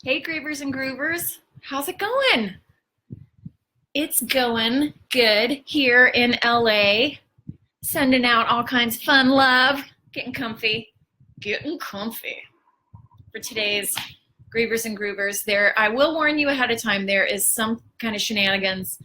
Hey, Grievers and Groovers. How's it going? It's going good here in LA. Sending out all kinds of fun love. Getting comfy. Getting comfy. For today's Grievers and Groovers, I will warn you ahead of time, there is some kind of shenanigans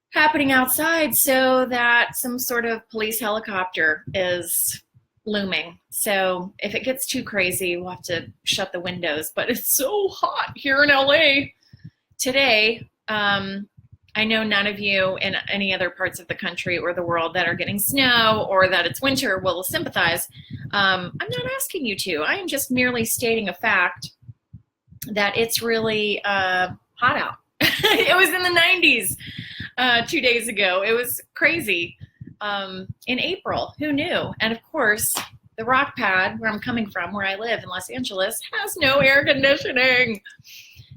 happening outside so that some sort of police helicopter is looming. So if it gets too crazy, we'll have to shut the windows. But it's so hot here in LA today. I know none of you in any other parts of the country or the world that are getting snow or that it's winter will sympathize. I'm not asking you to. I am just merely stating a fact that it's really hot out. It was in the 90s 2 days ago. It was crazy. In April, who knew? And of course, the rock pad where I'm coming from, where I live in Los Angeles, has no air conditioning.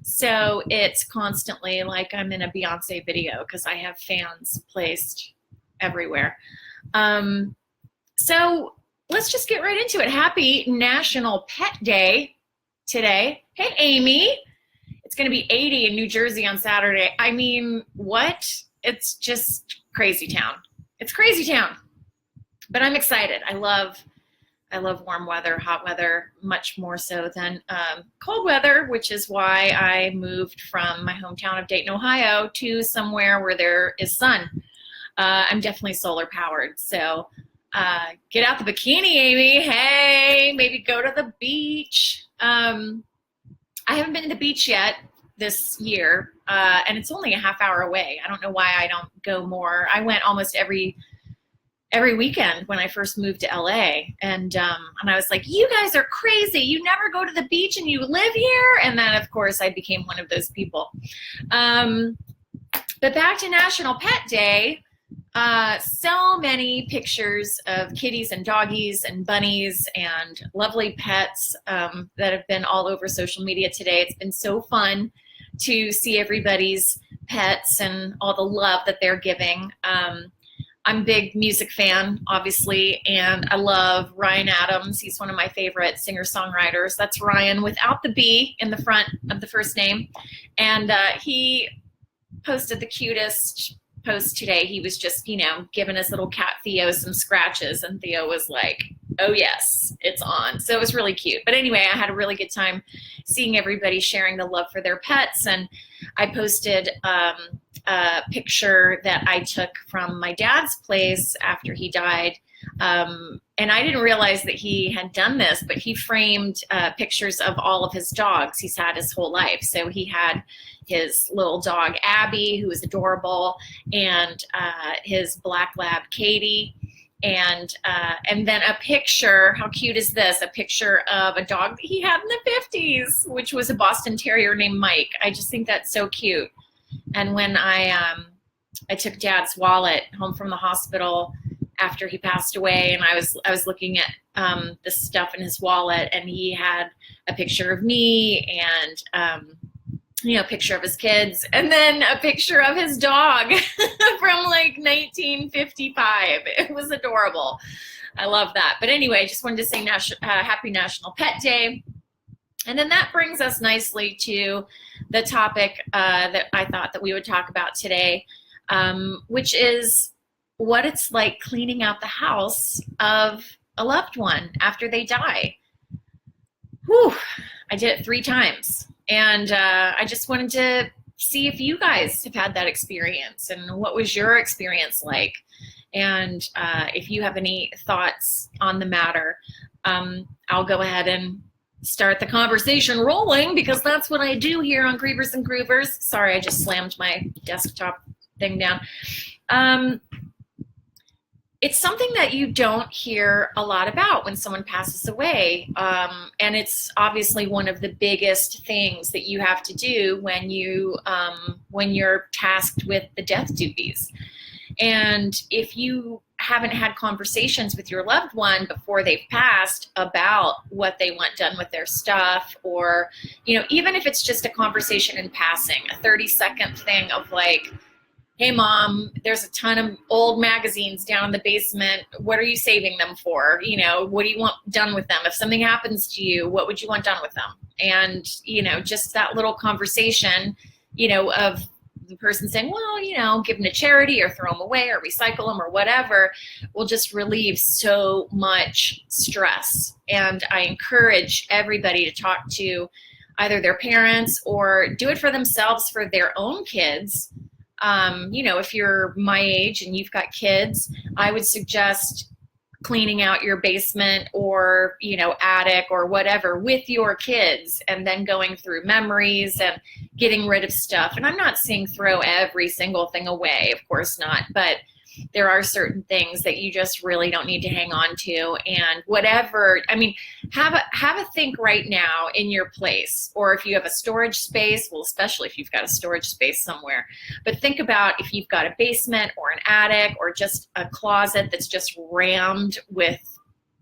So it's constantly like I'm in a Beyonce video because I have fans placed everywhere. So let's just get right into it. Happy National Pet Day today. Hey, Amy. It's going to be 80 in New Jersey on Saturday. I mean, what? It's just crazy town. It's crazy town, but I'm excited. I love warm weather, hot weather, much more so than cold weather, which is why I moved from my hometown of Dayton, Ohio to somewhere where there is sun. I'm definitely solar powered. So get out the bikini, Amy. Hey, maybe go to the beach. I haven't been to the beach yet this year, and it's only a half hour away. I don't know why I don't go more. I went almost every weekend when I first moved to LA, and I was like, you guys are crazy. You never go to the beach and you live here? And then, of course, I became one of those people. But back to National Pet Day. So many pictures of kitties and doggies and bunnies and lovely pets that have been all over social media today. It's been so fun to see everybody's pets and all the love that they're giving. I'm a big music fan, obviously, and I love Ryan Adams. He's one of my favorite singer-songwriters. That's Ryan without the B in the front of the first name. And he posted the cutest post today. He was just, giving his little cat Theo some scratches, and Theo was like, oh yes, it's on. So it was really cute. But anyway, I had a really good time seeing everybody sharing the love for their pets. And I posted a picture that I took from my dad's place after he died. And I didn't realize that he had done this, but he framed pictures of all of his dogs he's had his whole life. So he had his little dog, Abby, who was adorable, and his black lab, Katie. And then a picture, how cute is this? A picture of a dog that he had in the 50s, which was a Boston Terrier named Mike. I just think that's so cute. And when I took Dad's wallet home from the hospital after he passed away, and I was looking at the stuff in his wallet, and he had a picture of me and a picture of his kids, and then a picture of his dog from like 1955. It was adorable. I love that. But anyway, just wanted to say Happy National Pet Day. And then that brings us nicely to the topic that I thought that we would talk about today, which is what it's like cleaning out the house of a loved one after they die. Whew, I did it 3 times. And I just wanted to see if you guys have had that experience and what was your experience like. And if you have any thoughts on the matter, I'll go ahead and start the conversation rolling, because that's what I do here on Grievers and Groovers. Sorry, I just slammed my desktop thing down. It's something that you don't hear a lot about when someone passes away. And it's obviously one of the biggest things that you have to do when you're tasked with the death duties. And if you haven't had conversations with your loved one before they've passed about what they want done with their stuff, or, even if it's just a conversation in passing, a 30-second thing of like, hey mom, there's a ton of old magazines down in the basement. What are you saving them for? You know, what do you want done with them? If something happens to you, what would you want done with them? And, you know, just that little conversation, you know, of the person saying, well, you know, give them to charity or throw them away or recycle them or whatever, will just relieve so much stress. And I encourage everybody to talk to either their parents or do it for themselves for their own kids. You know, if you're my age and you've got kids, I would suggest cleaning out your basement or, you know, attic or whatever with your kids, and then going through memories and getting rid of stuff. And I'm not saying throw every single thing away, of course not, but there are certain things that you just really don't need to hang on to. And whatever, I mean, have a think right now in your place, or if you have a storage space, well, especially if you've got a storage space somewhere, but think about if you've got a basement or an attic or just a closet that's just rammed with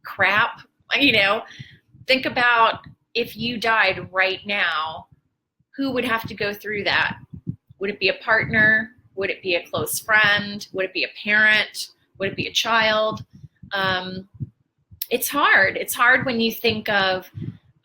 crap, you know, think about if you died right now, who would have to go through that? Would it be a partner? Would it be a close friend? Would it be a parent? Would it be a child? It's hard. It's hard when you think of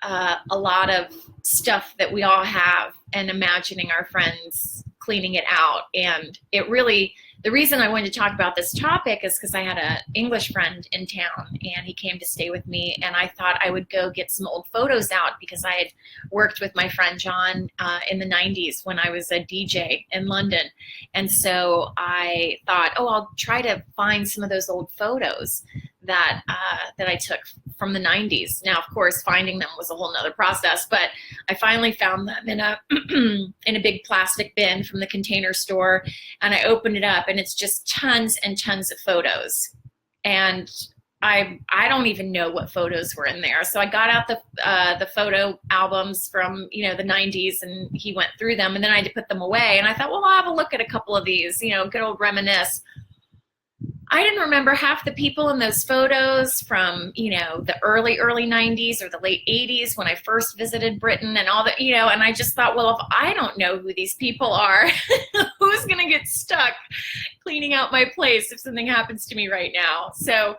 a lot of stuff that we all have and imagining our friends cleaning it out. And it really, the reason I wanted to talk about this topic is because I had an English friend in town and he came to stay with me, and I thought I would go get some old photos out because I had worked with my friend John in the 90s when I was a DJ in London. And so I thought, oh, I'll try to find some of those old photos that I took from the 90s. Now, of course, finding them was a whole nother process, but I finally found them in a in a big plastic bin from the Container Store, and I opened it up, and it's just tons and tons of photos. And I don't even know what photos were in there. So I got out the photo albums from, you know, the 90s, and he went through them, and then I had to put them away. And I thought, well, I'll have a look at a couple of these, you know, good old reminisce. I didn't remember half the people in those photos from, you know, the early 90s or the late 80s when I first visited Britain and all that, you know, and I just thought, well, if I don't know who these people are, who's going to get stuck cleaning out my place if something happens to me right now? So,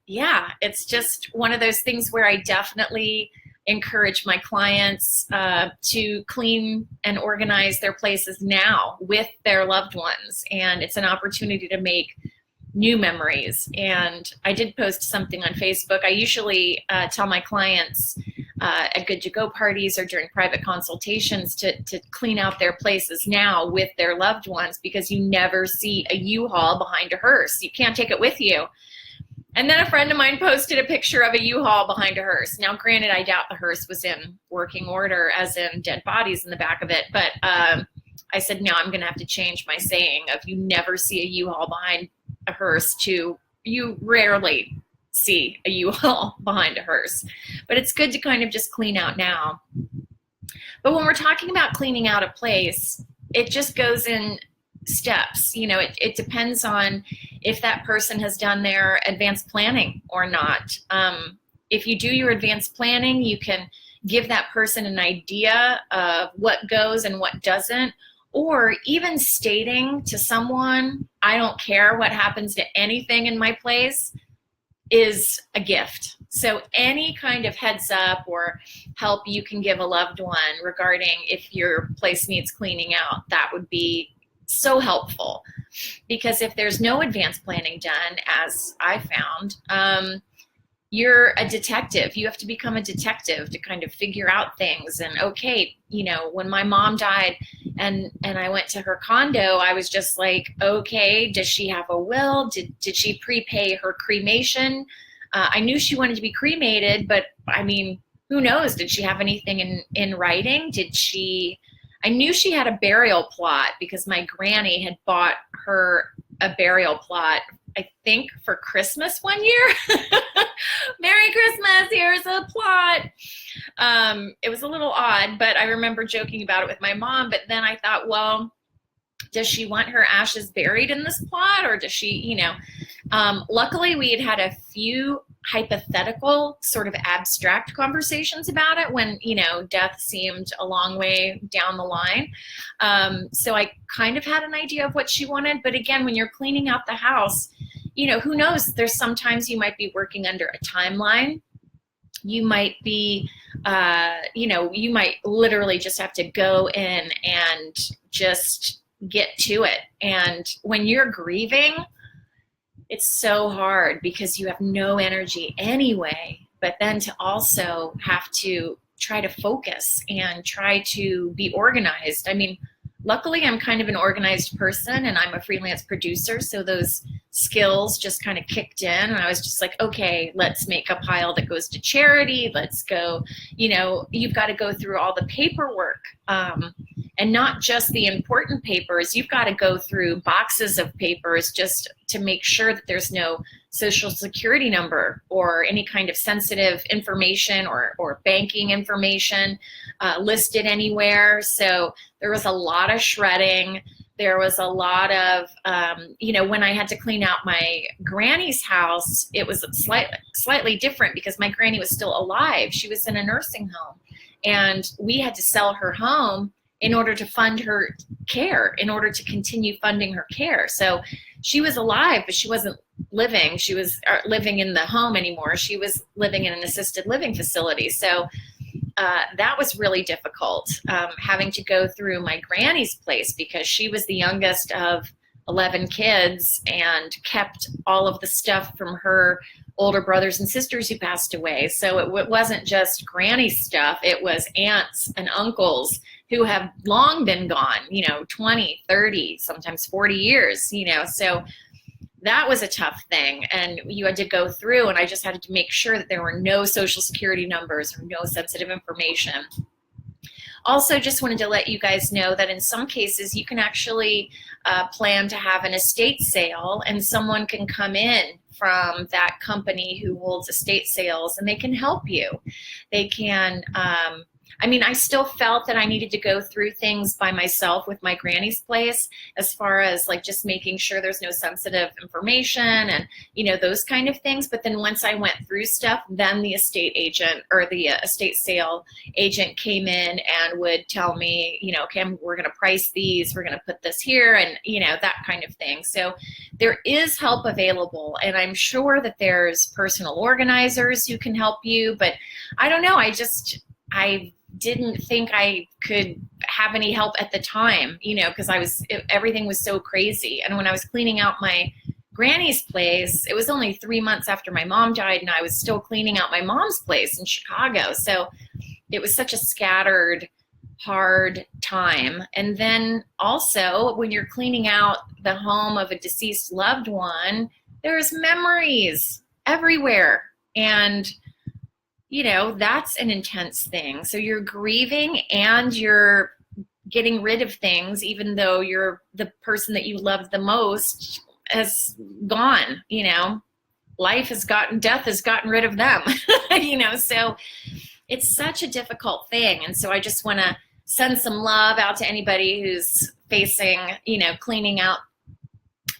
yeah, it's just one of those things where I definitely encourage my clients to clean and organize their places now with their loved ones. And it's an opportunity to make new memories. And I did post something on Facebook. I usually tell my clients at Good to Go parties or during private consultations to clean out their places now with their loved ones, because you never see a U-Haul behind a hearse. You can't take it with you. And then a friend of mine posted a picture of a U-Haul behind a hearse. Now, granted, I doubt the hearse was in working order, as in dead bodies in the back of it. But I said, no, I'm going to have to change my saying of you never see a U-Haul behind a hearse to you rarely see a U-Haul behind a hearse. But it's good to kind of just clean out now. But when we're talking about cleaning out a place, it just goes in steps. You know, it depends on if that person has done their advanced planning or not. If you do your advanced planning, you can give that person an idea of what goes and what doesn't, or even stating to someone, I don't care what happens to anything in my place, is a gift. So any kind of heads up or help you can give a loved one regarding if your place needs cleaning out, that would be so helpful. Because if there's no advanced planning done, as I found, you're a detective. You have to become a detective to kind of figure out things. And okay, you know, when my mom died and I went to her condo, I was just like, okay, does she have a will? Did she prepay her cremation? I knew she wanted to be cremated, but I mean, who knows? Did she have anything in writing? I knew she had a burial plot because my granny had bought her a burial plot, I think, for Christmas one year. Merry Christmas, here's a plot. It was a little odd, but I remember joking about it with my mom. But then I thought, well, does she want her ashes buried in this plot, or does she, you know? Luckily, we had a few hypothetical, sort of abstract conversations about it when, death seemed a long way down the line. So I kind of had an idea of what she wanted. But again, when you're cleaning out the house, who knows? There's sometimes you might be working under a timeline. You might be, you might literally just have to go in and just get to it. And when you're grieving, it's so hard because you have no energy anyway, but then to also have to try to focus and try to be organized. I mean, luckily I'm kind of an organized person and I'm a freelance producer, so those skills just kind of kicked in and I was just like, okay, let's make a pile that goes to charity. Let's go, you've got to go through all the paperwork, and not just the important papers. You've got to go through boxes of papers just to make sure that there's no social security number or any kind of sensitive information or banking information listed anywhere. So there was a lot of shredding. There was a lot of, when I had to clean out my granny's house, it was slightly different because my granny was still alive. She was in a nursing home and we had to sell her home in order to fund her care, in order to continue funding her care. So she was alive, but she wasn't living. She was living in the home anymore. She was living in an assisted living facility. So that was really difficult, having to go through my granny's place because she was the youngest of 11 kids and kept all of the stuff from her older brothers and sisters who passed away. So it wasn't just granny stuff. It was aunts and uncles who have long been gone, 20, 30, sometimes 40 years, so that was a tough thing. And you had to go through, and I just had to make sure that there were no social security numbers or no sensitive information. Also, just wanted to let you guys know that in some cases you can actually plan to have an estate sale, and someone can come in from that company who holds estate sales and they can help you. They can, I still felt that I needed to go through things by myself with my granny's place, as far as like just making sure there's no sensitive information and, those kind of things. But then once I went through stuff, then the estate agent or the estate sale agent came in and would tell me, okay, we're going to price these, we're going to put this here, and, that kind of thing. So there is help available, and I'm sure that there's personal organizers who can help you, but I don't know. I didn't think I could have any help at the time, because everything was so crazy. And when I was cleaning out my granny's place, it was only 3 months after my mom died, and I was still cleaning out my mom's place in Chicago. So it was such a scattered, hard time. And then also when you're cleaning out the home of a deceased loved one, there's memories everywhere. And that's an intense thing. So you're grieving and you're getting rid of things, even though the person that you loved the most has gone, death has gotten rid of them, so it's such a difficult thing. And so I just want to send some love out to anybody who's facing, cleaning out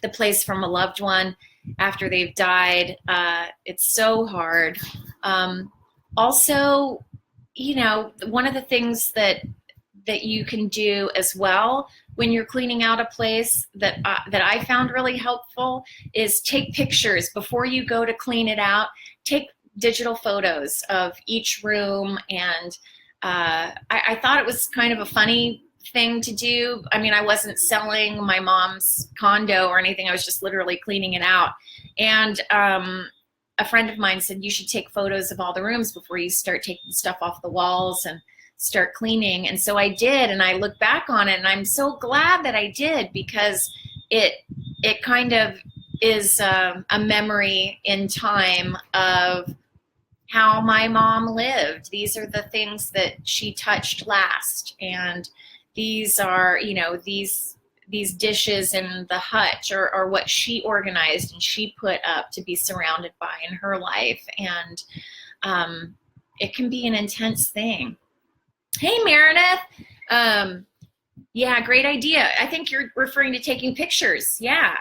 the place from a loved one after they've died. It's so hard. Also, one of the things that you can do as well when you're cleaning out a place that I found really helpful is take pictures before you go to clean it out. Take digital photos of each room, and I thought it was kind of a funny thing to do. I wasn't selling my mom's condo or anything. I was just literally cleaning it out. And a friend of mine said, you should take photos of all the rooms before you start taking stuff off the walls and start cleaning. And so I did, and I look back on it, and I'm so glad that I did, because it kind of is a memory in time of how my mom lived. These are the things that she touched last, and these are, these dishes in the hutch or what she organized and she put up to be surrounded by in her life. And it can be an intense thing. Hey, Meredith. Yeah, great idea. I think you're referring to taking pictures. Yeah.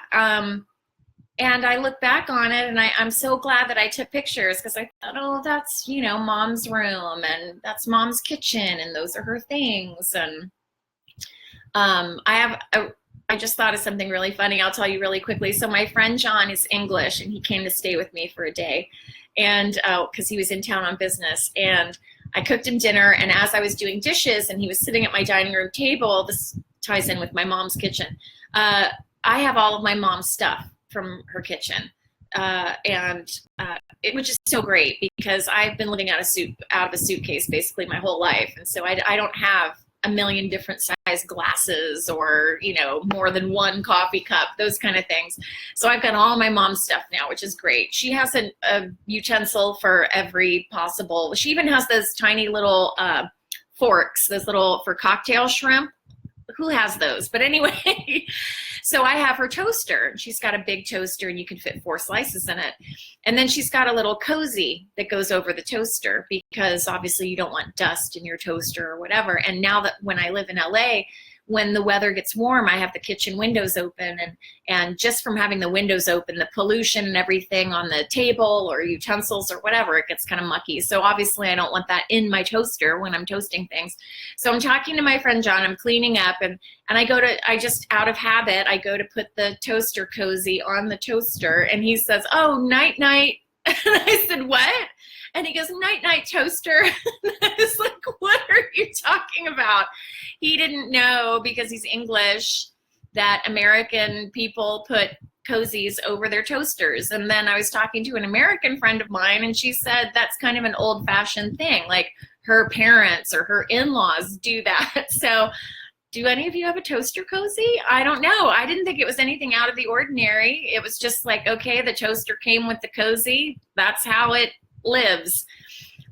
And I look back on it and I'm so glad that I took pictures, because I thought, oh, that's, mom's room, and that's mom's kitchen, and those are her things. And I just thought of something really funny. I'll tell you really quickly. So my friend John is English, and he came to stay with me for a day, and because he was in town on business. And I cooked him dinner, and as I was doing dishes and he was sitting at my dining room table, this ties in with my mom's kitchen, I have all of my mom's stuff from her kitchen. Which is so great, because I've been living out of a suitcase basically my whole life. And so I don't have a million different size glasses, or, more than one coffee cup, those kind of things. So I've got all my mom's stuff now, which is great. She has a utensil for every possible. She even has those tiny little forks, those little for cocktail shrimp. Who has those? But anyway, so I have her toaster. She's got a big toaster, and you can fit 4 slices in it. And then she's got a little cozy that goes over the toaster, because obviously you don't want dust in your toaster or whatever. And now that when I live in LA, when the weather gets warm, I have the kitchen windows open, and just from having the windows open, the pollution and everything on the table or utensils or whatever, it gets kind of mucky. So obviously I don't want that in my toaster when I'm toasting things. So I'm talking to my friend John, I'm cleaning up, and I just out of habit, I go to put the toaster cozy on the toaster, and he says, "Oh, night night." And I said, "What?" And he goes, "Night night toaster." And I was like, "What are you talking about?" He didn't know, because he's English, that American people put cozies over their toasters. And then I was talking to an American friend of mine, and she said that's kind of an old-fashioned thing. Like, her parents or her in-laws do that. So do any of you have a toaster cozy? I don't know. I didn't think it was anything out of the ordinary. It was just like, okay, the toaster came with the cozy. That's how it lives.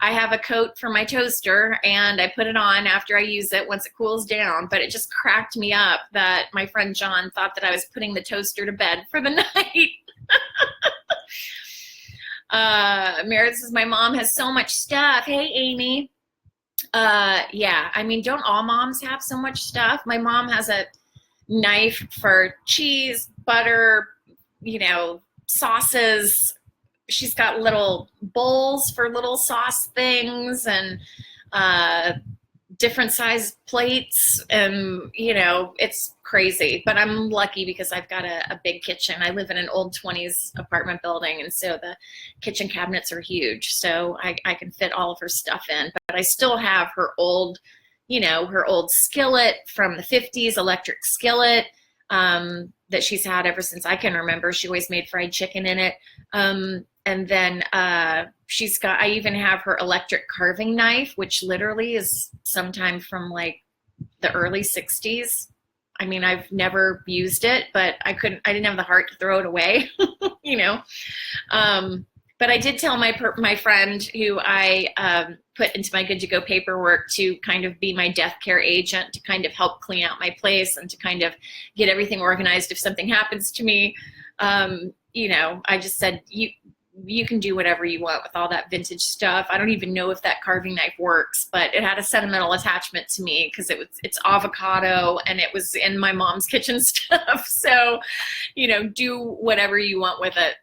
I have a coat for my toaster, and I put it on after I use it once it cools down. But it just cracked me up that my friend John thought that I was putting the toaster to bed for the night. Meredith says, "My mom has so much stuff." Hey, Amy. Yeah, I mean, don't all moms have so much stuff? My mom has a knife for cheese, butter, sauces. She's got little bowls for little sauce things, and different size plates, and it's crazy. But I'm lucky, because I've got a big kitchen. I live in an old 20s apartment building, and so the kitchen cabinets are huge, so I can fit all of her stuff in. But I still have her old skillet from the 50s, electric skillet, that she's had ever since I can remember. She always made fried chicken in it. And then I even have her electric carving knife, which literally is sometime from like the early 60s. I mean, I've never used it, but I didn't have the heart to throw it away, But I did tell my friend, who I put into my good to go paperwork, to kind of be my death care agent, to kind of help clean out my place and to kind of get everything organized if something happens to me. I just said, you can do whatever you want with all that vintage stuff. I don't even know if that carving knife works, but it had a sentimental attachment to me, because it's avocado, and it was in my mom's kitchen stuff. So, do whatever you want with it.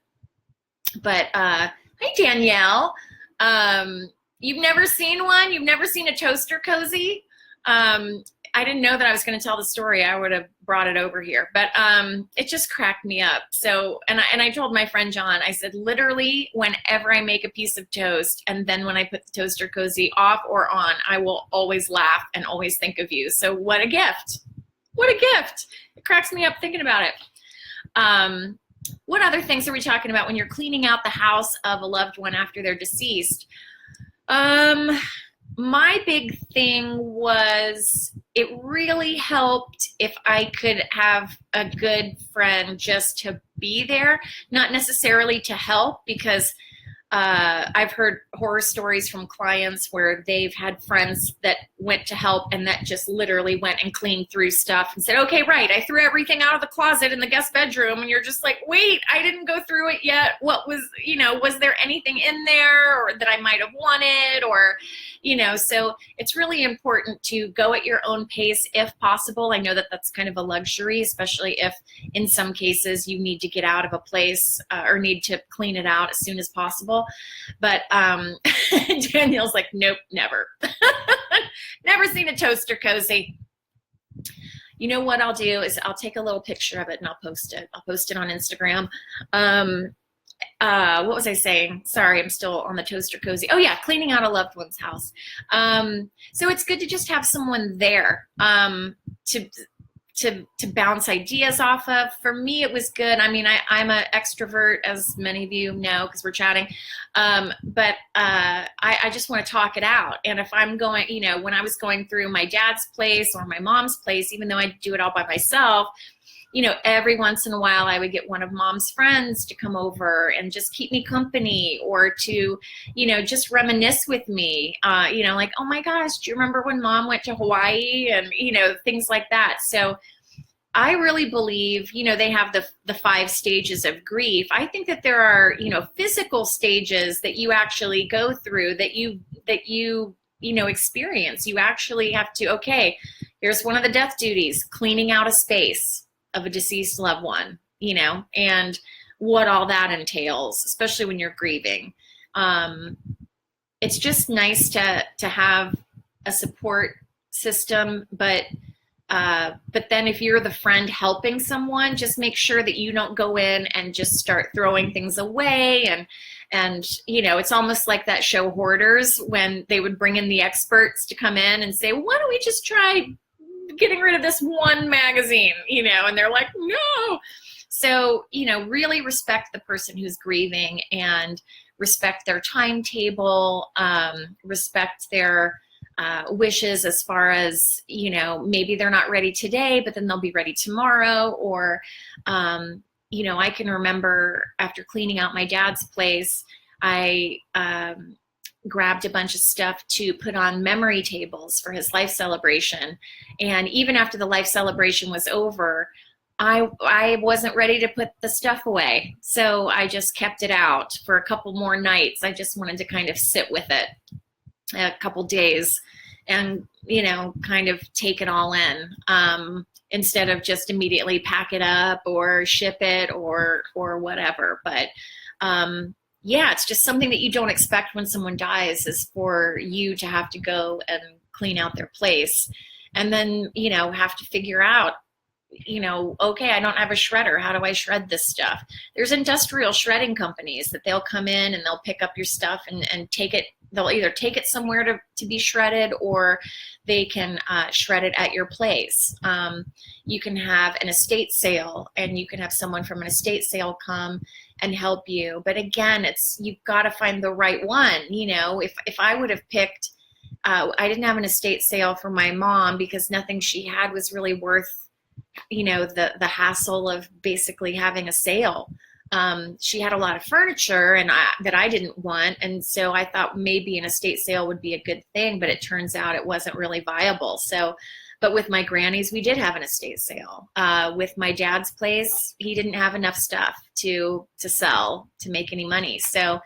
But hi, Danielle. You've never seen one? You've never seen a toaster cozy? I didn't know that I was going to tell the story. I would have brought it over here, but it just cracked me up. So, and I told my friend John, I said, literally, whenever I make a piece of toast, and then when I put the toaster cozy off or on, I will always laugh and always think of you. So what a gift. What a gift. It cracks me up thinking about it. What other things are we talking about when you're cleaning out the house of a loved one after they're deceased? My big thing was, it really helped if I could have a good friend just to be there, not necessarily to help, because I've heard horror stories from clients where they've had friends that went to help and that just literally went and cleaned through stuff and said, okay, right, I threw everything out of the closet in the guest bedroom. And you're just like, wait, I didn't go through it yet. What was, was there anything in there or that I might have wanted, or, so it's really important to go at your own pace if possible. I know that that's kind of a luxury, especially if in some cases you need to get out of a place or need to clean it out as soon as possible. But Danielle's like, nope, never. Never seen a toaster cozy. You know what I'll do is I'll take a little picture of it and I'll post it. I'll post it on Instagram. What was I saying? Sorry, I'm still on the toaster cozy. Oh yeah, cleaning out a loved one's house. So it's good to just have someone there to bounce ideas off of. For me, it was good. I mean, I'm an extrovert, as many of you know, because we're chatting. But I just want to talk it out. And if I'm going, when I was going through my dad's place or my mom's place, even though I do it all by myself, every once in a while I would get one of mom's friends to come over and just keep me company, or to, just reminisce with me, like, oh my gosh, do you remember when mom went to Hawaii, and, things like that. So I really believe, they have the 5 stages of grief. I think that there are, physical stages that you actually go through that you experience. You actually have to, okay, here's one of the death duties, cleaning out a space of a deceased loved one, and what all that entails, especially when you're grieving. It's just nice to have a support system, but then if you're the friend helping someone, just make sure that you don't go in and just start throwing things away. And it's almost like that show Hoarders, when they would bring in the experts to come in and say, why don't we just try getting rid of this one magazine, and they're like, no. So, really respect the person who's grieving and respect their timetable, respect their wishes as far as, maybe they're not ready today, but then they'll be ready tomorrow. Or, I can remember after cleaning out my dad's place, I grabbed a bunch of stuff to put on memory tables for his life celebration. And even after the life celebration was over, I wasn't ready to put the stuff away. So I just kept it out for a couple more nights. I just wanted to kind of sit with it a couple days and, kind of take it all in, instead of just immediately pack it up or ship it or whatever. But, yeah, it's just something that you don't expect when someone dies, is for you to have to go and clean out their place. And then, have to figure out, okay, I don't have a shredder. How do I shred this stuff? There's industrial shredding companies that they'll come in and they'll pick up your stuff and take it. They'll either take it somewhere to be shredded, or they can shred it at your place. You can have an estate sale, and you can have someone from an estate sale come and help you. But again, you've got to find the right one. If I would have picked, I didn't have an estate sale for my mom because nothing she had was really worth, the hassle of basically having a sale. She had a lot of furniture that I didn't want. And so I thought maybe an estate sale would be a good thing, but it turns out it wasn't really viable. So, but with my grannies, we did have an estate sale. With my dad's place, he didn't have enough stuff to sell to make any money. So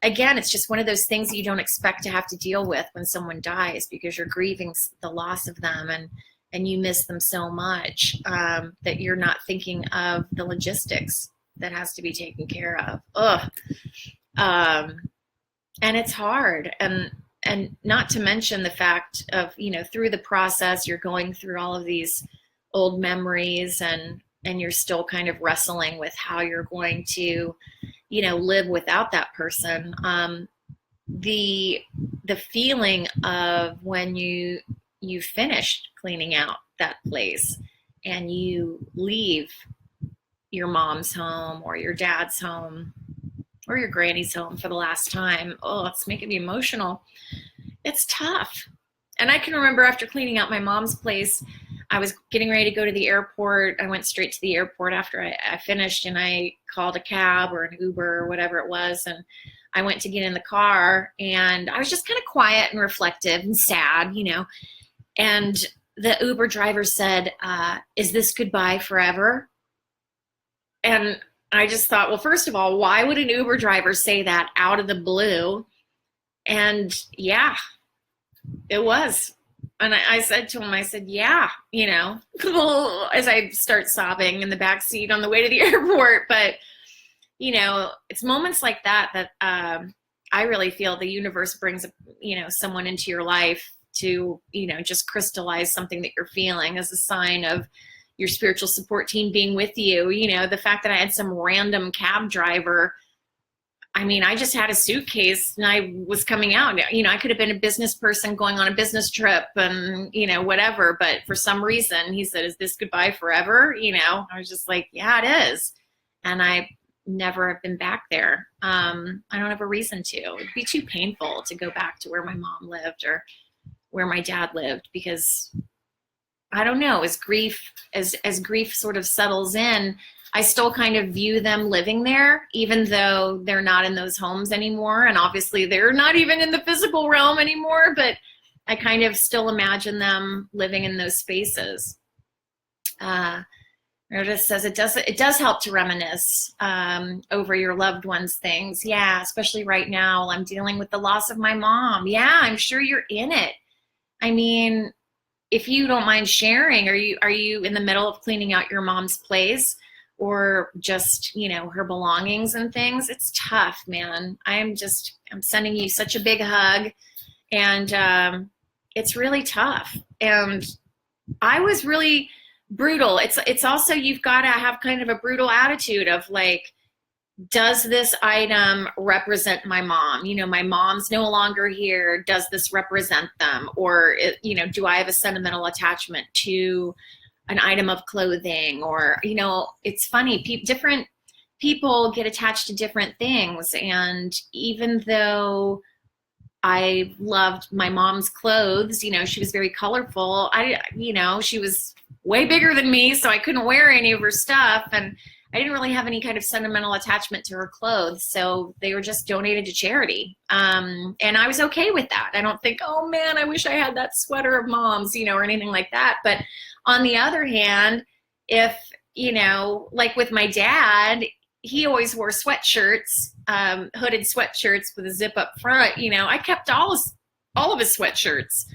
again, it's just one of those things that you don't expect to have to deal with when someone dies, because you're grieving the loss of them and you miss them so much, that you're not thinking of the logistics that has to be taken care of. And it's hard. And not to mention the fact of, through the process, you're going through all of these old memories and you're still kind of wrestling with how you're going to, live without that person. The feeling of when you finished cleaning out that place and you leave your mom's home or your dad's home or your granny's home for the last time. Oh, it's making me emotional. It's tough. And I can remember after cleaning out my mom's place, I was getting ready to go to the airport. I went straight to the airport after I finished, and I called a cab or an Uber or whatever it was. And I went to get in the car, and I was just kind of quiet and reflective and sad, and the Uber driver said, is this goodbye forever? And I just thought, well, first of all, why would an Uber driver say that out of the blue? And yeah, it was. And I said to him, I said, yeah, as I start sobbing in the back seat on the way to the airport. But, it's moments like that I really feel the universe brings, someone into your life to, just crystallize something that you're feeling as a sign of your spiritual support team being with you. The fact that I had some random cab driver, I just had a suitcase and I was coming out. I could have been a business person going on a business trip and, whatever. But for some reason, he said, is this goodbye forever? I was just like, yeah, it is. And I never have been back there. I don't have a reason to. It'd be too painful to go back to where my mom lived or where my dad lived, because I don't know, as grief sort of settles in, I still kind of view them living there, even though they're not in those homes anymore. And obviously they're not even in the physical realm anymore, but I kind of still imagine them living in those spaces. Meredith says it does help to reminisce over your loved ones' things. Yeah, especially right now. I'm dealing with the loss of my mom. Yeah, I'm sure you're in it. If you don't mind sharing, are you in the middle of cleaning out your mom's place, or just, her belongings and things? It's tough, man. I'm sending you such a big hug, and it's really tough. And I was really brutal. It's also, you've got to have kind of a brutal attitude of like, does this item represent my mom? My mom's no longer here. Does this represent them? Or, do I have a sentimental attachment to an item of clothing? Or, it's funny, different people get attached to different things. And even though I loved my mom's clothes, she was very colorful. She was way bigger than me, so I couldn't wear any of her stuff. And I didn't really have any kind of sentimental attachment to her clothes, so they were just donated to charity. And I was okay with that. I don't think, oh man, I wish I had that sweater of mom's, or anything like that. But on the other hand, if, like with my dad, he always wore sweatshirts, hooded sweatshirts with a zip up front. I kept all of his sweatshirts.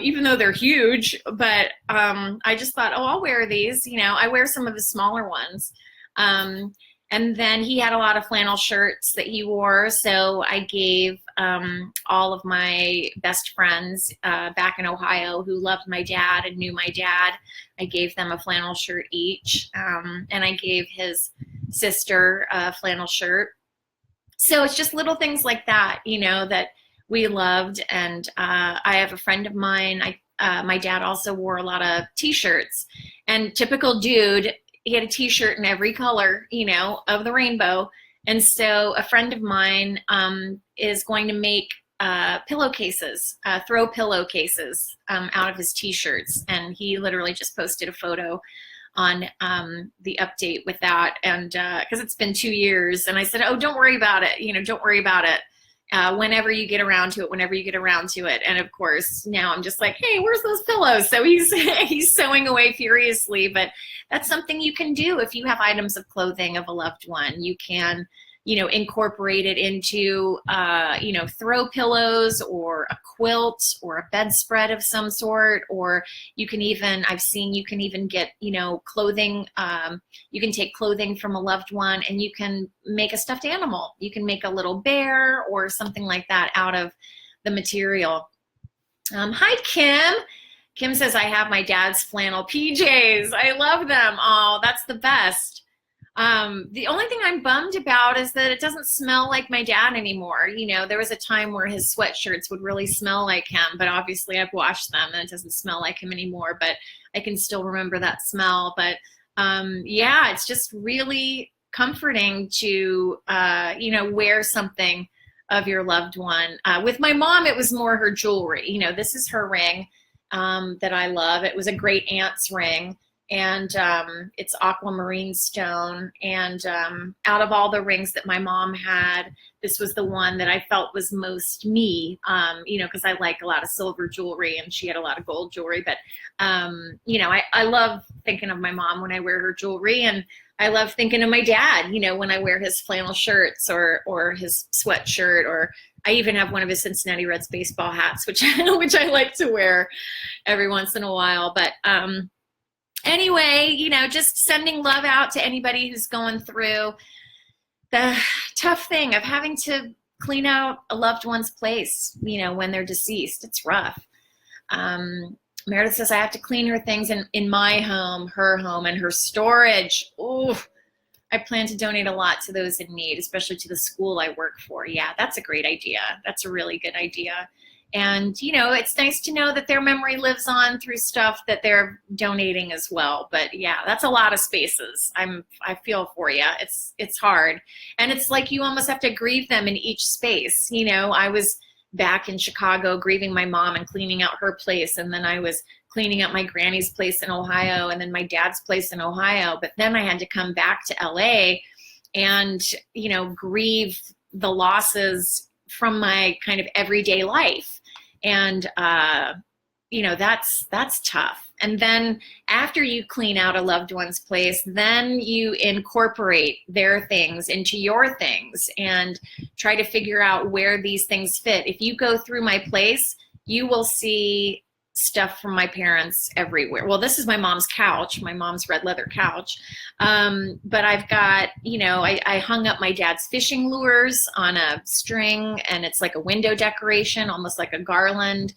Even though they're huge, but I just thought, oh, I'll wear these. I wear some of the smaller ones. And then he had a lot of flannel shirts that he wore. So I gave all of my best friends back in Ohio who loved my dad and knew my dad, I gave them a flannel shirt each. And I gave his sister a flannel shirt. So it's just little things like that, that we loved. And I have a friend of mine, my dad also wore a lot of t-shirts, and typical dude, he had a t-shirt in every color, of the rainbow. And so a friend of mine is going to make pillowcases, throw pillowcases out of his t-shirts. And he literally just posted a photo on the update with that. And because it's been 2 years, and I said, oh, don't worry about it. Don't worry about it. Whenever you get around to it. And of course, now I'm just like, hey, where's those pillows? So he's sewing away furiously, but that's something you can do. If you have items of clothing of a loved one, you can, incorporate it into, throw pillows or a quilt or a bedspread of some sort. Or you can even, I've seen, you can even get, clothing. You can take clothing from a loved one and you can make a stuffed animal. You can make a little bear or something like that out of the material. Hi, Kim. Kim says, I have my dad's flannel PJs. I love them. Oh, that's the best. The only thing I'm bummed about is that it doesn't smell like my dad anymore. There was a time where his sweatshirts would really smell like him, but obviously I've washed them and it doesn't smell like him anymore, but I can still remember that smell. But yeah, it's just really comforting to, wear something of your loved one. With my mom, it was more her jewelry. This is her ring that I love. It was a great aunt's ring. and it's aquamarine stone. And out of all the rings that my mom had, this was the one that I felt was most me, because I like a lot of silver jewelry and she had a lot of gold jewelry. But, I love thinking of my mom when I wear her jewelry, and I love thinking of my dad, when I wear his flannel shirts or his sweatshirt, or I even have one of his Cincinnati Reds baseball hats, which I like to wear every once in a while. But anyway, just sending love out to anybody who's going through the tough thing of having to clean out a loved one's place, when they're deceased. It's rough. Meredith says, I have to clean her things in my home, her home, and her storage. Ooh, I plan to donate a lot to those in need, especially to the school I work for. Yeah, that's a great idea. That's a really good idea. And, it's nice to know that their memory lives on through stuff that they're donating as well. But yeah, that's a lot of spaces. I feel for you. It's hard. And it's like you almost have to grieve them in each space. I was back in Chicago grieving my mom and cleaning out her place. And then I was cleaning out my granny's place in Ohio, and then my dad's place in Ohio. But then I had to come back to LA and, grieve the losses from my kind of everyday life. And, that's tough. And then after you clean out a loved one's place, then you incorporate their things into your things and try to figure out where these things fit. If you go through my place, you will see stuff from my parents everywhere. Well, this is my mom's couch, my mom's red leather couch. But I've got, I hung up my dad's fishing lures on a string, and it's like a window decoration, almost like a garland.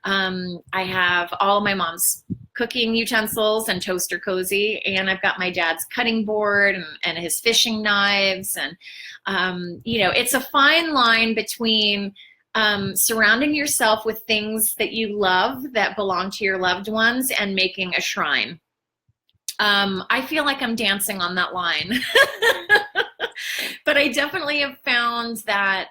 I have all of my mom's cooking utensils and toaster cozy, and I've got my dad's cutting board and his fishing knives. And, it's a fine line between surrounding yourself with things that you love that belong to your loved ones and making a shrine. I feel like I'm dancing on that line. But I definitely have found that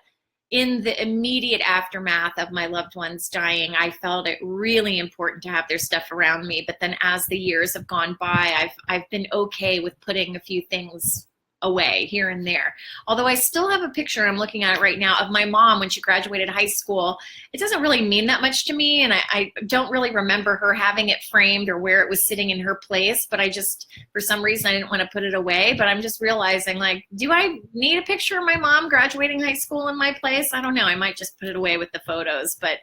in the immediate aftermath of my loved ones dying, I felt it really important to have their stuff around me. But then as the years have gone by, I've been okay with putting a few things away here and there. Although I still have a picture, I'm looking at it right now, of my mom when she graduated high school. It doesn't really mean that much to me, and I don't really remember her having it framed or where it was sitting in her place, but I just, for some reason, I didn't want to put it away. But I'm just realizing, like, do I need a picture of my mom graduating high school in my place? I don't know. I might just put it away with the photos. But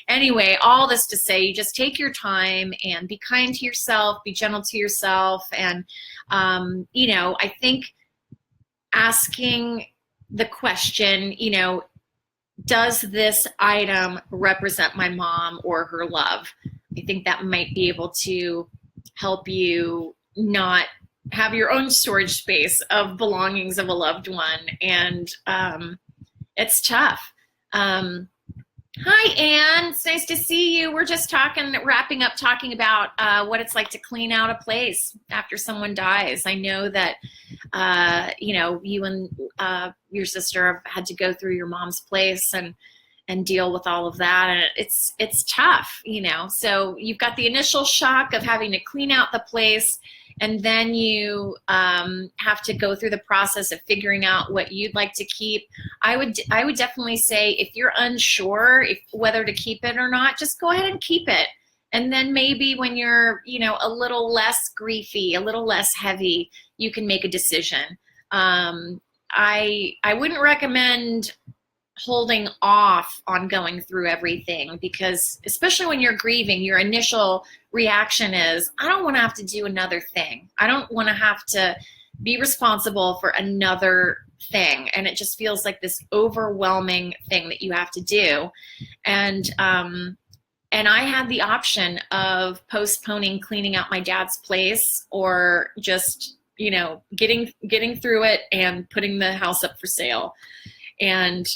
anyway, all this to say, you just take your time and be kind to yourself, be gentle to yourself. And, I think asking the question, does this item represent my mom or her love? I think that might be able to help you not have your own storage space of belongings of a loved one. And it's tough. Hi, Anne. It's nice to see you. We're just wrapping up talking about what it's like to clean out a place after someone dies. I know that, you and your sister have had to go through your mom's place and deal with all of that. And it's tough, So you've got the initial shock of having to clean out the place. And then you have to go through the process of figuring out what you'd like to keep. I would definitely say, if you're unsure whether to keep it or not, just go ahead and keep it. And then maybe when you're, a little less griefy, a little less heavy, you can make a decision. I wouldn't recommend holding off on going through everything, because especially when you're grieving, your initial reaction is, I don't want to have to do another thing. I don't want to have to be responsible for another thing. And it just feels like this overwhelming thing that you have to do. And I had the option of postponing cleaning out my dad's place, or just, getting through it and putting the house up for sale. And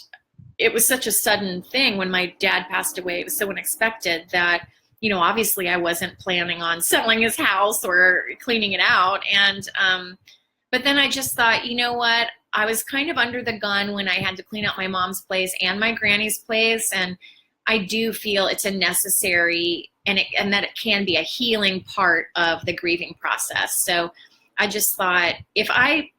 it was such a sudden thing when my dad passed away. It was so unexpected that, obviously I wasn't planning on selling his house or cleaning it out. And, but then I just thought, you know what? I was kind of under the gun when I had to clean out my mom's place and my granny's place. And I do feel it's a necessary and that it can be a healing part of the grieving process. So I just thought if I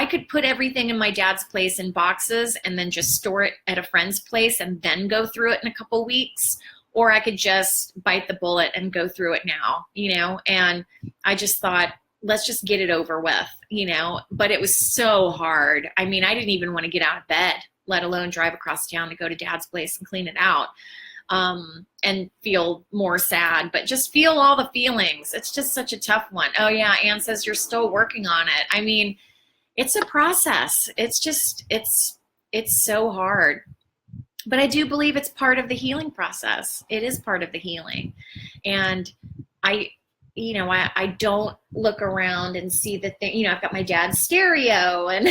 could put everything in my dad's place in boxes and then just store it at a friend's place and then go through it in a couple weeks, or I could just bite the bullet and go through it now, and I just thought, let's just get it over with, but it was so hard. I mean, I didn't even want to get out of bed, let alone drive across town to go to dad's place and clean it out, and feel more sad, but just feel all the feelings. It's just such a tough one. Oh yeah, Ann says you're still working on it. I mean, it's a process. It's so hard, but I do believe it's part of the healing process. It is part of the healing. And I don't look around and see the thing, I've got my dad's stereo and,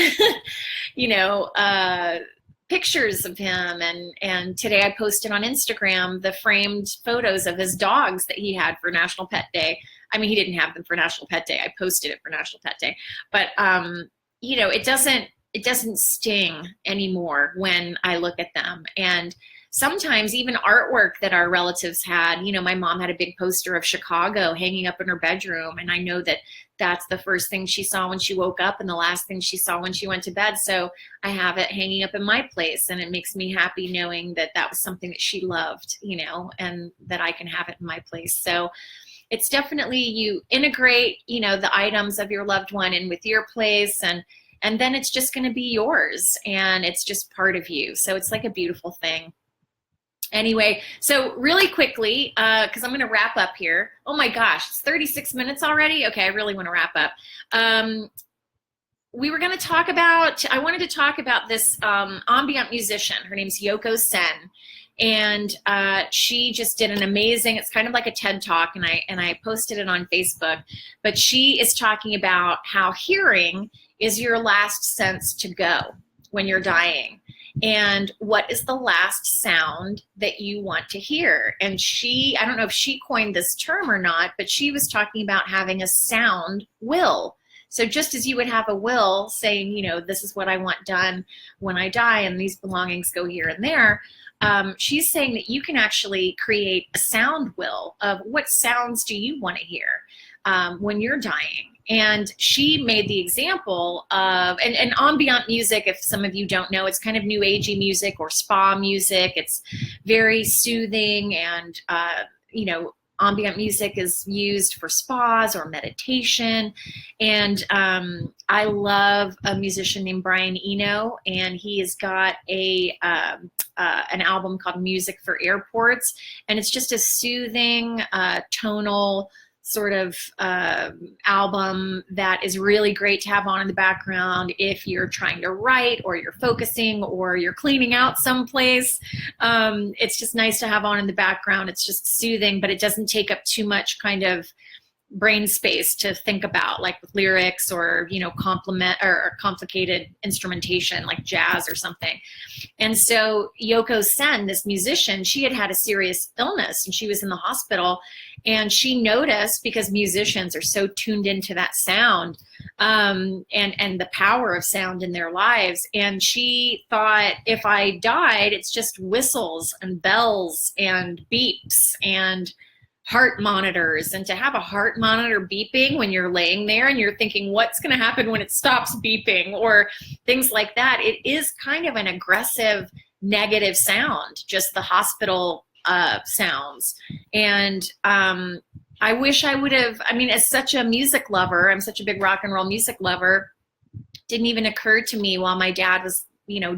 pictures of him. And today I posted on Instagram the framed photos of his dogs that he had for National Pet Day. I mean, he didn't have them for National Pet Day. I posted it for National Pet Day, but, it doesn't sting anymore when I look at them. And sometimes even artwork that our relatives had, my mom had a big poster of Chicago hanging up in her bedroom. And I know that that's the first thing she saw when she woke up and the last thing she saw when she went to bed. So I have it hanging up in my place, and it makes me happy knowing that that was something that she loved, and that I can have it in my place. So it's definitely, you integrate, the items of your loved one in with your place, and then it's just going to be yours, and it's just part of you. So it's like a beautiful thing. Anyway, so really quickly, because I'm going to wrap up here. Oh my gosh, it's 36 minutes already. Okay, I really want to wrap up. We were going to talk about, I wanted to talk about this ambient musician. Her name's Yoko Sen. And she just did an amazing, it's kind of like a TED Talk, and I posted it on Facebook, but she is talking about how hearing is your last sense to go when you're dying. And what is the last sound that you want to hear? And I don't know if she coined this term or not, but she was talking about having a sound will. So just as you would have a will saying, this is what I want done when I die, and these belongings go here and there, she's saying that you can actually create a sound will of what sounds do you want to hear when you're dying. And she made the example of, and ambient music, if some of you don't know, it's kind of new agey music or spa music. It's very soothing, and, ambient music is used for spas or meditation. And I love a musician named Brian Eno, and he has got an album called Music for Airports. And it's just a soothing, tonal sort of album that is really great to have on in the background if you're trying to write, or you're focusing, or you're cleaning out someplace. It's just nice to have on in the background. It's just soothing, but it doesn't take up too much kind of brain space to think about, like with lyrics or complicated instrumentation like jazz or something. And so Yoko Sen, this musician, she had a serious illness, and she was in the hospital, and she noticed, because musicians are so tuned into that sound and the power of sound in their lives, and she thought, if I died, it's just whistles and bells and beeps and heart monitors. And to have a heart monitor beeping when you're laying there and you're thinking, what's going to happen when it stops beeping, or things like that, it is kind of an aggressive, negative sound, just the hospital sounds. And I wish I would have, as such a music lover, I'm such a big rock and roll music lover, didn't even occur to me while my dad was,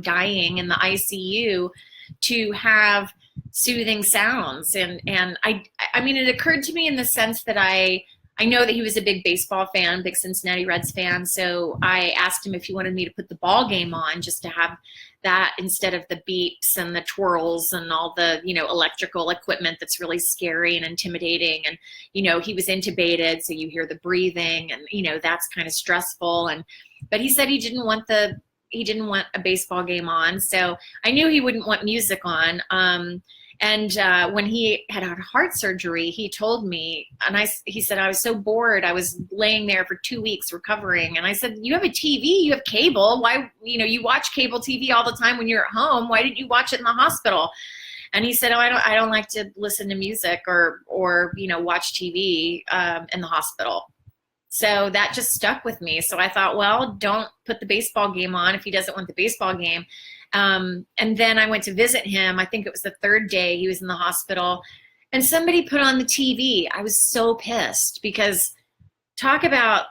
dying in the ICU to have soothing sounds. And it occurred to me in the sense that I know that he was a big baseball fan, big Cincinnati Reds fan. So I asked him if he wanted me to put the ball game on, just to have that instead of the beeps and the twirls and all the, electrical equipment that's really scary and intimidating. And, he was intubated, so you hear the breathing, and, that's kind of stressful. But he said he didn't want a baseball game on. So I knew he wouldn't want music on. When he had heart surgery, he told me, and he said, I was so bored. I was laying there for 2 weeks recovering. And I said, you have a TV, you have cable. Why, you watch cable TV all the time when you're at home. Why did you watch it in the hospital? And he said, oh, I don't like to listen to music or watch TV in the hospital. So that just stuck with me. So I thought, well, don't put the baseball game on if he doesn't want the baseball game. And then I went to visit him. I think it was the third day he was in the hospital, and somebody put on the TV. I was so pissed because talk about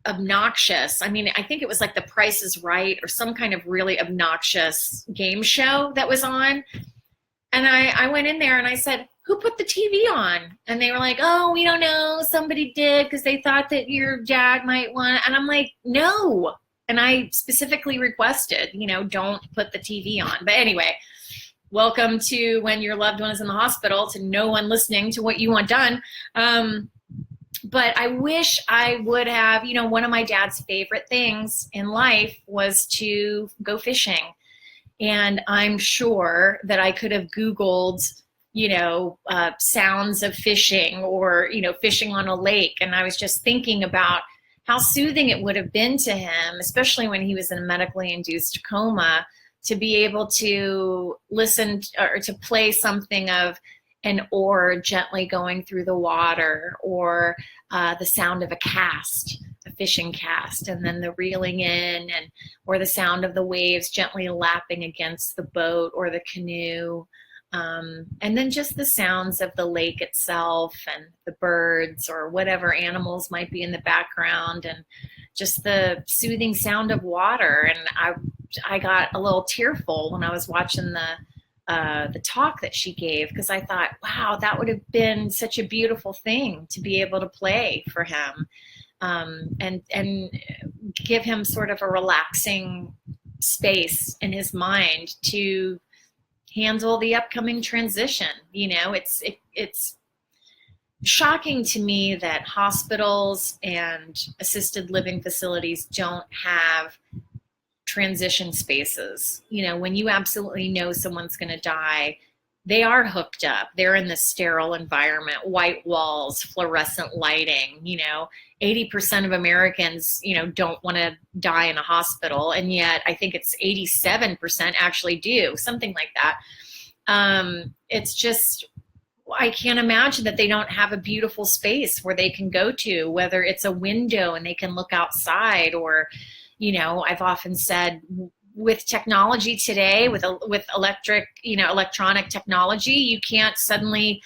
obnoxious. I mean, I think it was like The Price is Right or some kind of really obnoxious game show that was on. And I went in there and I said, who put the TV on? And they were like, oh, we don't know. Somebody did because they thought that your dad might want. And I'm like, no. And I specifically requested, don't put the TV on. But anyway, welcome to when your loved one is in the hospital, to no one listening to what you want done. But I wish I would have, one of my dad's favorite things in life was to go fishing. And I'm sure that I could have Googled, sounds of fishing or, fishing on a lake. And I was just thinking about how soothing it would have been to him, especially when he was in a medically induced coma, to be able to listen or to play something of an oar gently going through the water, or the sound of a fishing cast, and then the reeling in, or the sound of the waves gently lapping against the boat or the canoe. And then just the sounds of the lake itself and the birds or whatever animals might be in the background, and just the soothing sound of water. And I got a little tearful when I was watching the talk that she gave, because I thought, wow, that would have been such a beautiful thing to be able to play for him, and give him sort of a relaxing space in his mind to handle the upcoming transition. It's shocking to me that hospitals and assisted living facilities don't have transition spaces. When you absolutely know someone's going to die, they are hooked up. They're in this sterile environment, white walls, fluorescent lighting. 80% of Americans, don't want to die in a hospital. And yet I think it's 87% actually do, something like that. It's just, I can't imagine that they don't have a beautiful space where they can go to, whether it's a window and they can look outside, or, I've often said, with technology today, with electronic technology, you can't suddenly,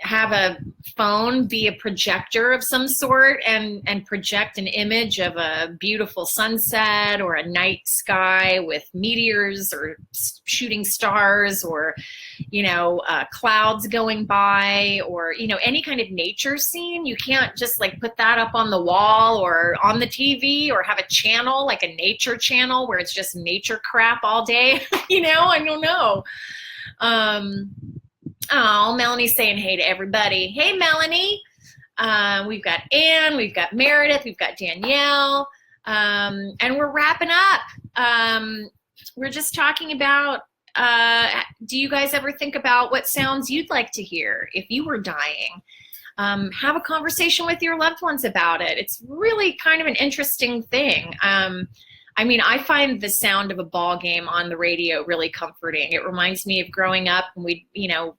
have a phone be a projector of some sort and project an image of a beautiful sunset or a night sky with meteors or shooting stars, or clouds going by, or any kind of nature scene. You can't just like put that up on the wall or on the TV, or have a channel like a nature channel where it's just nature crap all day. I don't know. Oh, Melanie's saying hey to everybody. Hey, Melanie. We've got Anne, we've got Meredith, we've got Danielle, and we're wrapping up. We're just talking about, do you guys ever think about what sounds you'd like to hear if you were dying? Have a conversation with your loved ones about it. It's really kind of an interesting thing. I find the sound of a ball game on the radio really comforting. It reminds me of growing up when we'd,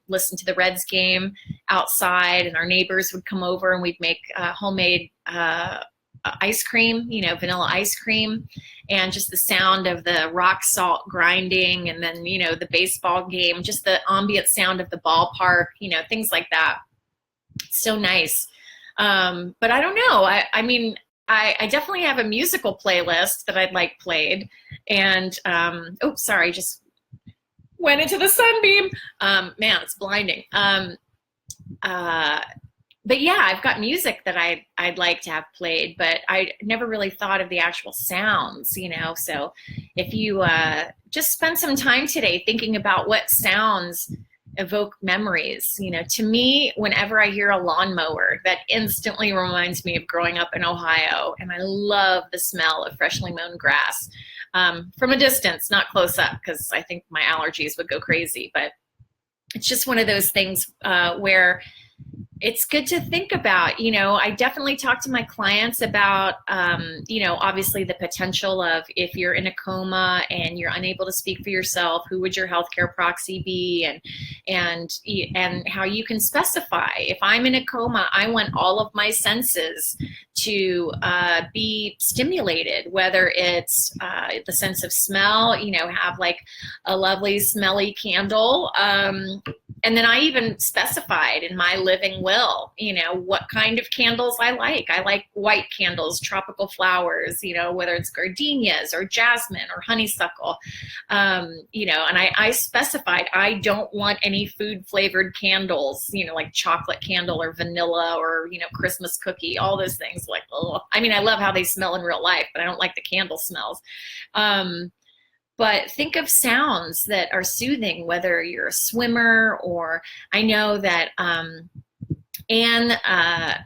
listen to the Reds game outside, and our neighbors would come over and we'd make homemade ice cream, vanilla ice cream, and just the sound of the rock salt grinding, and then, the baseball game, just the ambient sound of the ballpark, things like that. So nice. But I don't know. I definitely have a musical playlist that I'd like played, and just went into the sunbeam. Man, it's blinding. But yeah, I've got music that I'd like to have played, but I never really thought of the actual sounds, So if you just spend some time today thinking about what sounds evoke memories. To me, whenever I hear a lawnmower, that instantly reminds me of growing up in Ohio, and I love the smell of freshly mown grass from a distance, not close up, because I think my allergies would go crazy. But it's just one of those things where it's good to think about. I definitely talk to my clients about, obviously the potential of, if you're in a coma and you're unable to speak for yourself, who would your healthcare proxy be, and how you can specify, if I'm in a coma, I want all of my senses to be stimulated, whether it's the sense of smell, have like a lovely smelly candle. And then I even specified in my living will, what kind of candles I like. I like white candles, tropical flowers, whether it's gardenias or jasmine or honeysuckle, and I specified I don't want any food flavored candles, like chocolate candle or vanilla or, Christmas cookie, all those things. Like, oh, I mean, I love how they smell in real life, but I don't like the candle smells. But think of sounds that are soothing, whether you're a swimmer, or I know that Anne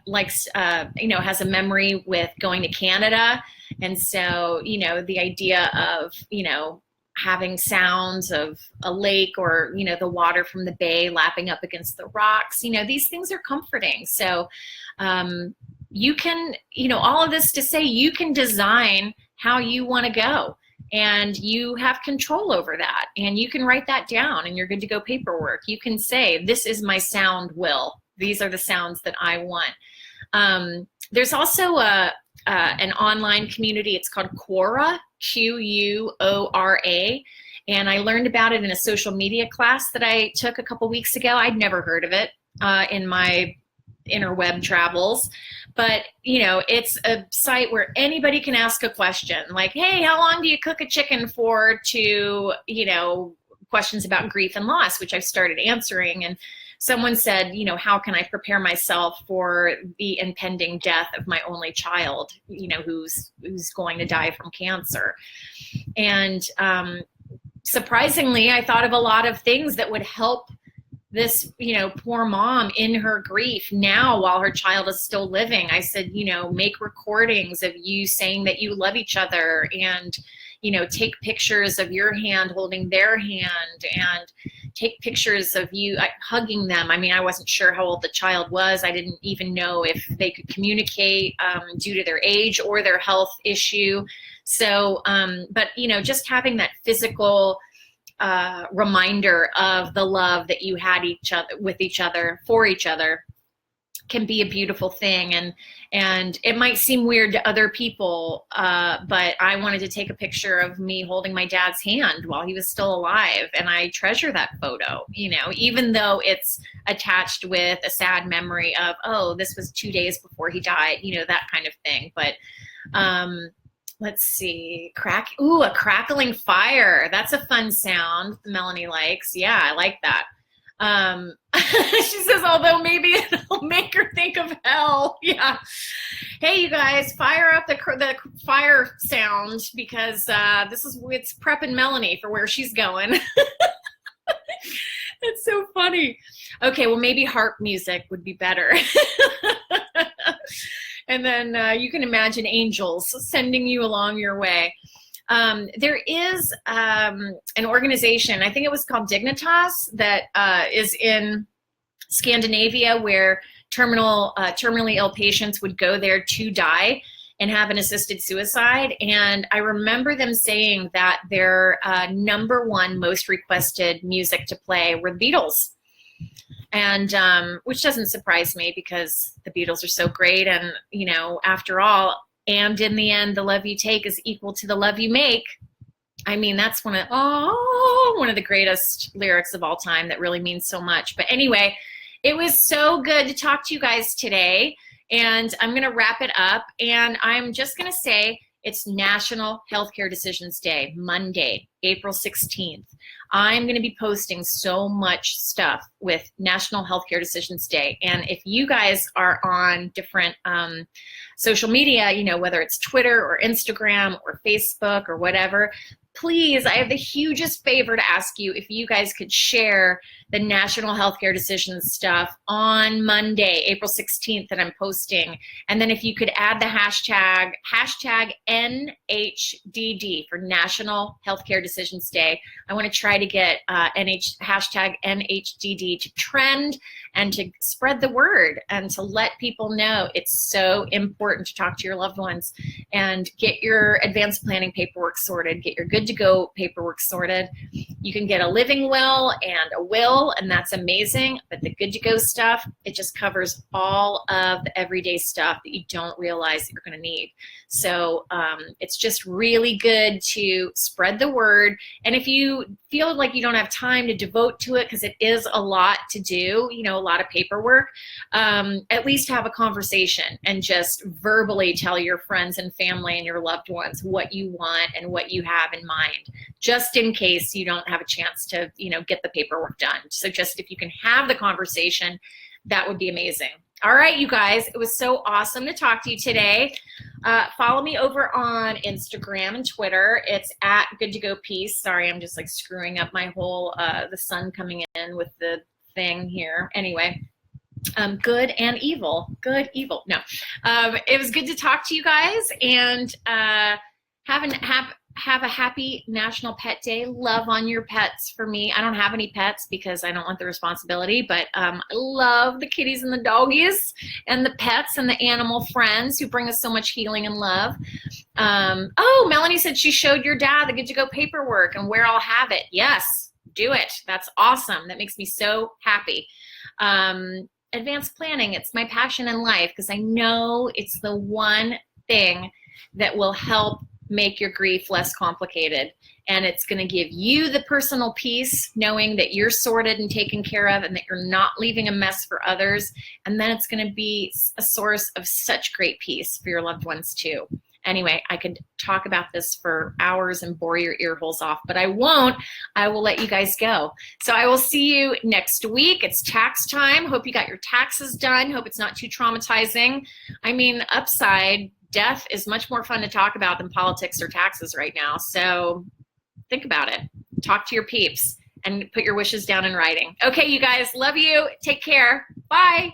likes, has a memory with going to Canada. And so, the idea of, having sounds of a lake, or, the water from the bay lapping up against the rocks, these things are comforting. So you can, all of this to say, you can design how you want to go. And you have control over that, and you can write that down, and you're good to go paperwork. You can say, this is my sound will. These are the sounds that I want. There's also an online community. It's called Quora, Quora. And I learned about it in a social media class that I took a couple weeks ago. I'd never heard of it in my interweb travels. But, it's a site where anybody can ask a question like, hey, how long do you cook a chicken for, to, questions about grief and loss, which I've started answering. And someone said, how can I prepare myself for the impending death of my only child, who's going to die from cancer. And surprisingly, I thought of a lot of things that would help this, poor mom in her grief now while her child is still living. I said, make recordings of you saying that you love each other, and, take pictures of your hand holding their hand, and take pictures of you hugging them. I mean, I wasn't sure how old the child was. I didn't even know if they could communicate due to their age or their health issue. So, but, just having that physical reminder of the love that you had with each other, for each other, can be a beautiful thing. And it might seem weird to other people, but I wanted to take a picture of me holding my dad's hand while he was still alive. And I treasure that photo, even though it's attached with a sad memory of, oh, this was 2 days before he died, that kind of thing. But, let's see, a crackling fire. That's a fun sound Melanie likes. Yeah, I like that. She says, although maybe it'll make her think of hell. Yeah. Hey, you guys, fire up the fire sound, because it's prepping Melanie for where she's going. It's so funny. Okay, well, maybe harp music would be better. And then you can imagine angels sending you along your way. There is an organization, I think it was called Dignitas, that is in Scandinavia, where terminally ill patients would go there to die and have an assisted suicide. And I remember them saying that their number one most requested music to play were the Beatles. And which doesn't surprise me, because the Beatles are so great. And, after all, and in the end, the love you take is equal to the love you make. I mean, that's one of the greatest lyrics of all time that really means so much. But anyway, it was so good to talk to you guys today. And I'm going to wrap it up. And I'm just going to say, it's National Healthcare Decisions Day, Monday, April 16th. I'm going to be posting so much stuff with National Healthcare Decisions Day. And if you guys are on different social media, whether it's Twitter or Instagram or Facebook or whatever, please, I have the hugest favor to ask you if you guys could share the national healthcare decisions stuff on Monday, April 16th, that I'm posting. And then if you could add the hashtag NHDD for National Healthcare Decisions Day. I want to try to get hashtag NHDD to trend and to spread the word and to let people know it's so important to talk to your loved ones and get your advanced planning paperwork sorted, get your good to go paperwork sorted. You can get a living will and a will, and that's amazing, but the good to go stuff, it just covers all of the everyday stuff that you don't realize that you're going to need. So it's just really good to spread the word. And if you feel like you don't have time to devote to it, because it is a lot to do, you know, a lot of paperwork, at least have a conversation and just verbally tell your friends and family and your loved ones what you want and what you have in mind, just in case you don't have a chance to, you know, get the paperwork done. So just if you can have the conversation, that would be amazing. All right, you guys, it was so awesome to talk to you today. Follow me over on Instagram and Twitter. It's at Good to Go Peace. Sorry, I'm just like screwing up my whole, the sun coming in with the thing here. Anyway, good and evil. Good, evil. No, it was good to talk to you guys, and have a happy National Pet Day. Love on your pets for me. I don't have any pets because I don't want the responsibility, but I love the kitties and the doggies and the pets and the animal friends who bring us so much healing and love. Oh, Melanie said she showed your dad the good to go paperwork and where I'll have it. Yes, do it. That's awesome. That makes me so happy. Advanced planning, it's my passion in life because I know it's the one thing that will help make your grief less complicated. And it's going to give you the personal peace knowing that you're sorted and taken care of and that you're not leaving a mess for others. And then it's going to be a source of such great peace for your loved ones too. Anyway, I could talk about this for hours and bore your ear holes off, but I won't. I will let you guys go. So I will see you next week. It's tax time. Hope you got your taxes done. Hope it's not too traumatizing. I mean, upside, death is much more fun to talk about than politics or taxes right now. So think about it. Talk to your peeps and put your wishes down in writing. Okay, you guys, love you. Take care. Bye.